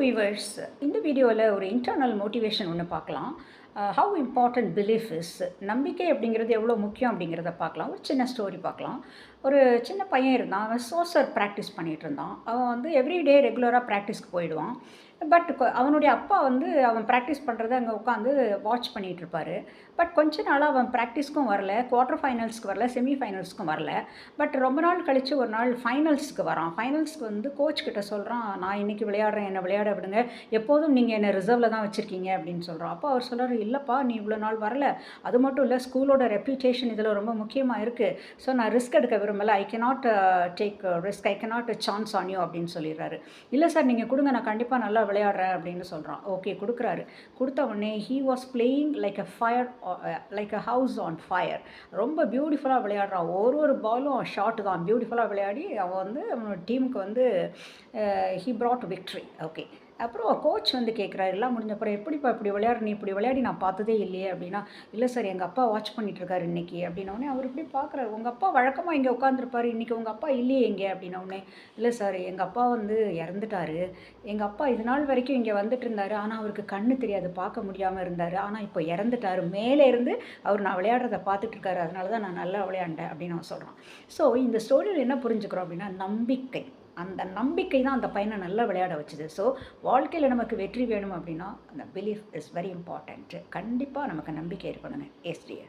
Viewers, இந்த வீடியோவில் ஒரு இன்டர்னல் மோட்டிவேஷன் ஒன்று பார்க்கலாம். How important belief is. நம்பிக்கை அப்படிங்கிறது எவ்வளோ முக்கியம் அப்படிங்கிறத பார்க்கலாம். ஒரு சின்ன ஸ்டோரி பார்க்கலாம். ஒரு சின்ன பையன் இருந்தான். அவன் சோசர் ப்ராக்டிஸ் பண்ணிகிட்டு இருந்தான். அவன் வந்து எவ்ரிடே ரெகுலராக ப்ராக்டிஸ்க்கு போயிடுவான். பட் அவனுடைய அப்பா வந்து அவன் ப்ராக்டிஸ் பண்ணுறத அங்கே உட்காந்து வாட்ச் பண்ணிகிட்டு இருப்பார். பட் கொஞ்ச நாளாக அவன் ப்ராக்டிஸ்க்கும் வரல, குவார்ட்டர் ஃபைனல்ஸ்க்கு வரல, செமி ஃபைனல்ஸ்க்கும் வரல. பட் ரொம்ப நாள் கழித்து ஒரு நாள் ஃபைனல்ஸ்க்கு வரான். ஃபைனல்ஸ்க்கு வந்து கோச் கிட்ட சொல்கிறான், நான் இன்றைக்கி விளையாடுறேன், என்னை விளையாட விடுங்க, எப்போதும் நீங்கள் என்னை ரிசர்வில் தான் வச்சுருக்கீங்க அப்படின்னு சொல்கிறான். அப்போ அவர் சொல்கிறார், இல்லைப்பா நீ இவ்வளோ நாள் வரல, அது மட்டும் இல்லை ஸ்கூலோட ரெப்யூட்டேஷன் இதில் ரொம்ப முக்கியமாக இருக்குது. ஸோ நான் ரிஸ்க் எடுக்க விரும்பலை, I cannot take risk, I cannot chance on you அப்படின்னு சொல்லிடுறாரு. இல்லை சார் நீங்கள் கொடுங்க, நான் கண்டிப்பாக நல்லா விளையாடுறேன் அப்படின்னு சொல்கிறான். ஓகே கொடுக்குறாரு. கொடுத்த உடனே he was playing like a fire, like a house on fire. ரொம்ப பியூட்டிஃபுல்லாக விளையாடுறான். ஒரு பாலும் ஷார்ட் தான், பியூட்டிஃபுல்லாக விளையாடி அவன் வந்து அவனோட டீமுக்கு வந்து ஹீ ப்ராட் விக்ட்ரி. ஓகே, அப்புறம் கோச் வந்து கேட்குறாரு, எல்லாம் முடிஞ்ச அப்புறம் எப்படிப்பா இப்படி விளையாடு, நீ இப்படி விளையாடி நான் பார்த்ததே இல்லையே அப்படின்னா. இல்லை சார் எங்கள் அப்பா வாட்ச் பண்ணிகிட்ருக்காரு இன்றைக்கி அப்படின்னோடனே அவர் இப்படி பார்க்குறாரு. உங்கள் அப்பா வழக்கமாக இங்கே உட்காந்துருப்பாரு, இன்றைக்கி உங்கள் அப்பா இல்லையே இங்கே அப்படின்னோடனே. இல்லை சார் எங்கள் அப்பா வந்து இறந்துட்டார், எங்கள் அப்பா இது நாள் வரைக்கும் இங்கே வந்துட்டு இருந்தார், ஆனால் அவருக்கு கண்ணு தெரியாது, பார்க்க முடியாமல் இருந்தார், ஆனால் இப்போ இறந்துட்டார், மேலே இருந்து அவர் நான் விளையாடுறதை பார்த்துட்ருக்காரு, அதனால தான் நான் நல்லா விளையாண்டேன் அப்படின்னு அவன் சொல்கிறான். ஸோ இந்த ஸ்டோரியில் என்ன புரிஞ்சுக்கிறோம் அப்படின்னா, நம்பிக்கை. அந்த நம்பிக்கை தான் அந்த பையனை நல்லா விளையாட வச்சுது. ஸோ வாழ்க்கையில் நமக்கு வெற்றி வேணும் அப்படின்னா அந்த பிலீஃப் இஸ் வெரி இம்பார்ட்டண்ட். கண்டிப்பாக நமக்கு நம்பிக்கை இருக்கணுங்க. எஸ்டிஏ